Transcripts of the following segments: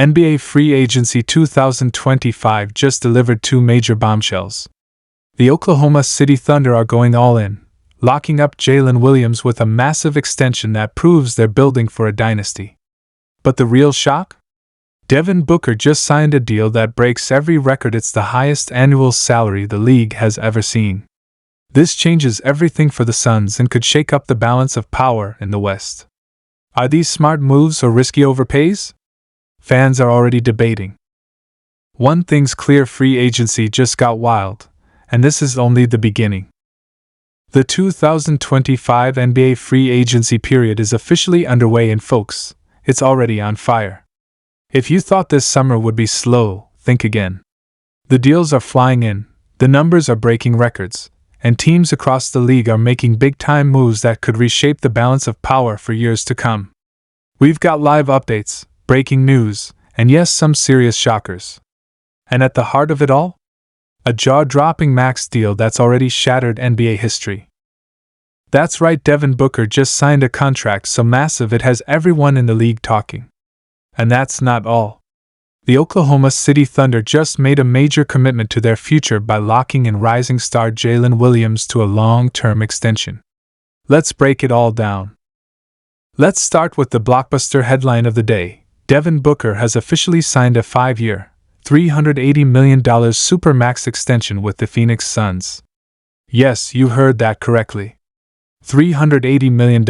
NBA Free Agency 2025 just delivered two major bombshells. The Oklahoma City Thunder are going all in, locking up Jalen Williams with a massive extension that proves they're building for a dynasty. But the real shock? Devin Booker just signed a deal that breaks every record. It's the highest annual salary the league has ever seen. This changes everything for the Suns and could shake up the balance of power in the West. Are these smart moves or risky overpays? Fans are already debating. One thing's clear: free agency just got wild, and this is only the beginning. The 2025 NBA free agency period is officially underway, and folks, it's already on fire. If you thought this summer would be slow, think again. The deals are flying in, the numbers are breaking records, and teams across the league are making big-time moves that could reshape the balance of power for years to come. We've got live updates, breaking news, and yes, some serious shockers. And at the heart of it all? A jaw-dropping max deal that's already shattered NBA history. That's right, Devin Booker just signed a contract so massive it has everyone in the league talking. And that's not all. The Oklahoma City Thunder just made a major commitment to their future by locking in rising star Jalen Williams to a long-term extension. Let's break it all down. Let's start with the blockbuster headline of the day. Devin Booker has officially signed a 5-year, $380 million supermax extension with the Phoenix Suns. Yes, you heard that correctly. $380 million.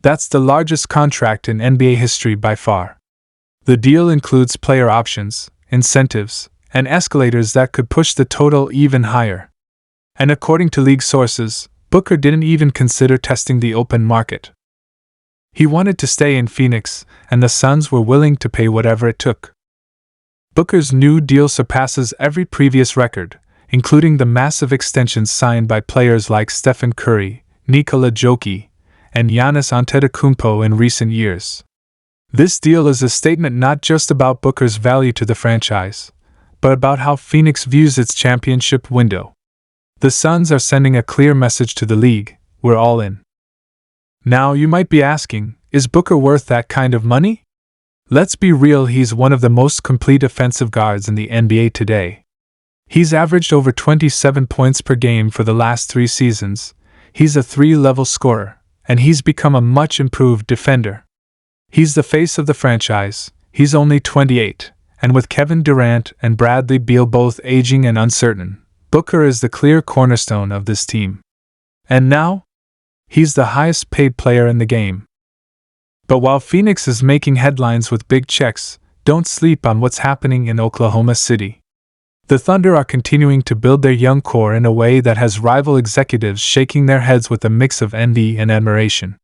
That's the largest contract in NBA history by far. The deal includes player options, incentives, and escalators that could push the total even higher. And according to league sources, Booker didn't even consider testing the open market. He wanted to stay in Phoenix, and the Suns were willing to pay whatever it took. Booker's new deal surpasses every previous record, including the massive extensions signed by players like Stephen Curry, Nikola Jokic, and Giannis Antetokounmpo in recent years. This deal is a statement not just about Booker's value to the franchise, but about how Phoenix views its championship window. The Suns are sending a clear message to the league: we're all in. Now you might be asking, is Booker worth that kind of money? Let's be real, he's one of the most complete offensive guards in the NBA today. He's averaged over 27 points per game for the last 3 seasons, he's a 3-level scorer, and he's become a much improved defender. He's the face of the franchise, he's only 28, and with Kevin Durant and Bradley Beal both aging and uncertain, Booker is the clear cornerstone of this team. And now? He's the highest paid player in the game. But while Phoenix is making headlines with big checks, don't sleep on what's happening in Oklahoma City. The Thunder are continuing to build their young core in a way that has rival executives shaking their heads with a mix of envy and admiration.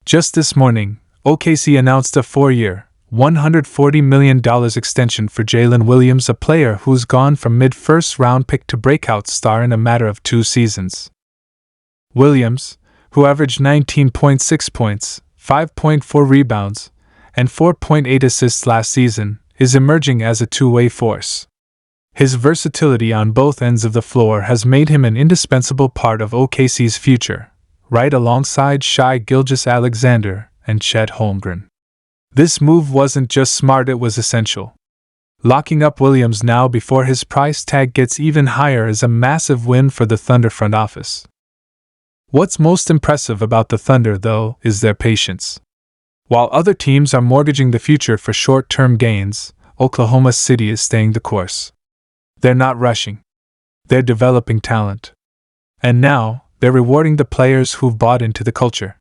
Just this morning, OKC announced a 4-year, $140 million extension for Jalen Williams, a player who's gone from mid-first round pick to breakout star in a matter of 2 seasons. Williams, who averaged 19.6 points, 5.4 rebounds, and 4.8 assists last season, is emerging as a two-way force. His versatility on both ends of the floor has made him an indispensable part of OKC's future, right alongside Shai Gilgeous-Alexander and Chet Holmgren. This move wasn't just smart, it was essential. Locking up Williams now before his price tag gets even higher is a massive win for the Thunder front office. What's most impressive about the Thunder, though, is their patience. While other teams are mortgaging the future for short-term gains, Oklahoma City is staying the course. They're not rushing. They're developing talent. And now, they're rewarding the players who've bought into the culture.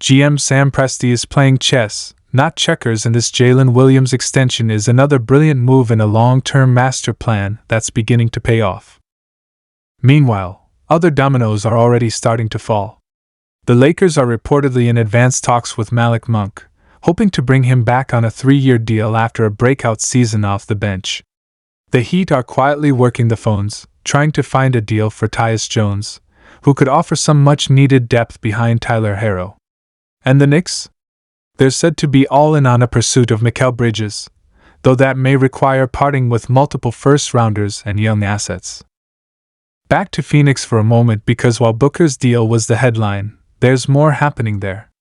GM Sam Presti is playing chess, not checkers, and this Jalen Williams extension is another brilliant move in a long-term master plan that's beginning to pay off. Meanwhile, other dominoes are already starting to fall. The Lakers are reportedly in advanced talks with Malik Monk, hoping to bring him back on a 3-year deal after a breakout season off the bench. The Heat are quietly working the phones, trying to find a deal for Tyus Jones, who could offer some much-needed depth behind Tyler Herro. And the Knicks? They're said to be all in on a pursuit of Mikal Bridges, though that may require parting with multiple first-rounders and young assets. Back to Phoenix for a moment, because while Booker's deal was the headline, there's more happening there.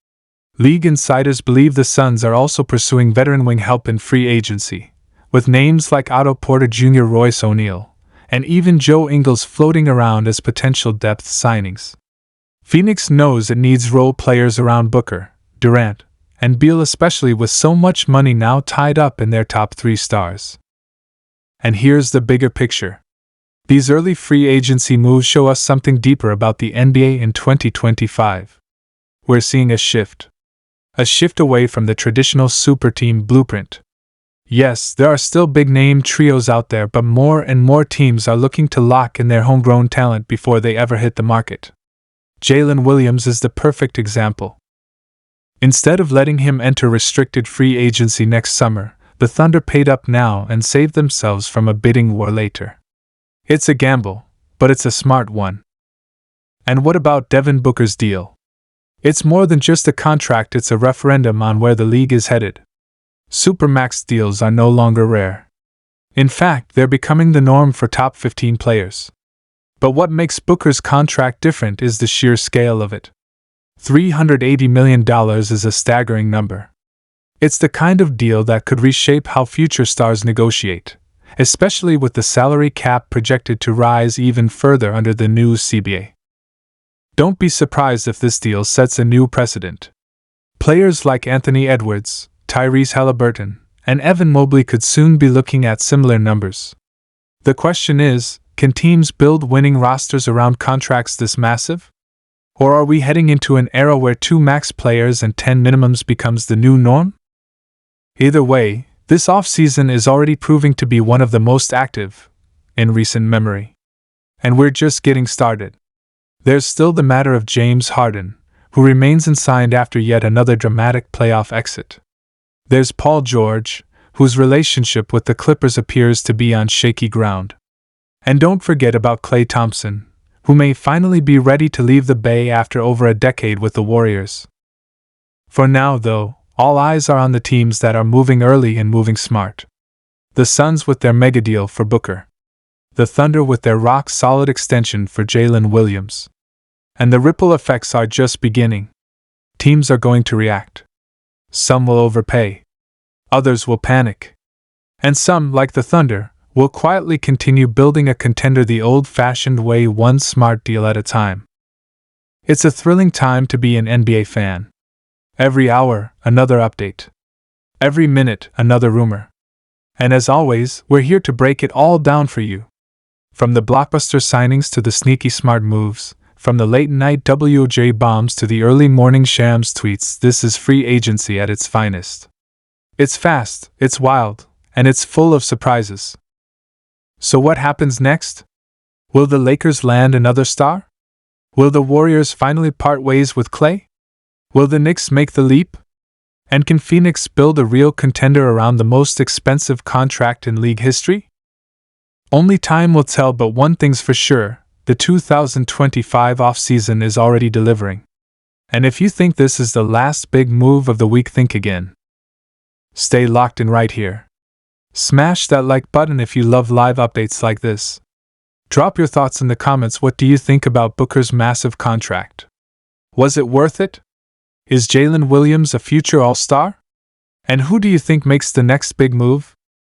League insiders believe the Suns are also pursuing veteran wing help in free agency, with names like Otto Porter Jr., Royce O'Neal, and even Joe Ingles floating around as potential depth signings. Phoenix knows it needs role players around Booker, Durant, and Beal, especially with so much money now tied up in their top 3 stars. And here's the bigger picture. These early free agency moves show us something deeper about the NBA in 2025. We're seeing a shift away from the traditional super team blueprint. Yes, there are still big-name trios out there, but more and more teams are looking to lock in their homegrown talent before they ever hit the market. Jalen Williams is the perfect example. Instead of letting him enter restricted free agency next summer, the Thunder paid up now and saved themselves from a bidding war later. It's a gamble, but it's a smart one. And what about Devin Booker's deal? It's more than just a contract, it's a referendum on where the league is headed. Supermax deals are no longer rare. In fact, they're becoming the norm for top 15 players. But what makes Booker's contract different is the sheer scale of it. $380 million is a staggering number. It's the kind of deal that could reshape how future stars negotiate, especially with the salary cap projected to rise even further under the new CBA. Don't be surprised if this deal sets a new precedent. Players like Anthony Edwards, Tyrese Haliburton, and Evan Mobley could soon be looking at similar numbers. The question is, can teams build winning rosters around contracts this massive? Or are we heading into an era where 2 max players and 10 minimums becomes the new norm? Either way, this offseason is already proving to be one of the most active in recent memory. And we're just getting started. There's still the matter of James Harden, who remains unsigned after yet another dramatic playoff exit. There's Paul George, whose relationship with the Clippers appears to be on shaky ground. And don't forget about Klay Thompson, who may finally be ready to leave the Bay after over a decade with the Warriors. For now, though, all eyes are on the teams that are moving early and moving smart. The Suns with their mega deal for Booker. The Thunder with their rock-solid extension for Jalen Williams. And the ripple effects are just beginning. Teams are going to react. Some will overpay. Others will panic. And some, like the Thunder, will quietly continue building a contender the old-fashioned way, one smart deal at a time. It's a thrilling time to be an NBA fan. Every hour, another update. Every minute, another rumor. And as always, we're here to break it all down for you. From the blockbuster signings to the sneaky smart moves, from the late-night WOJ bombs to the early morning Shams tweets, this is free agency at its finest. It's fast, it's wild, and it's full of surprises. So what happens next? Will the Lakers land another star? Will the Warriors finally part ways with Klay? Will the Knicks make the leap? And can Phoenix build a real contender around the most expensive contract in league history? Only time will tell, but one thing's for sure, the 2025 offseason is already delivering. And if you think this is the last big move of the week, think again. Stay locked in right here. Smash that like button if you love live updates like this. Drop your thoughts in the comments. What do you think about Booker's massive contract? Was it worth it? Is Jalen Williams a future All-Star? And who do you think makes the next big move?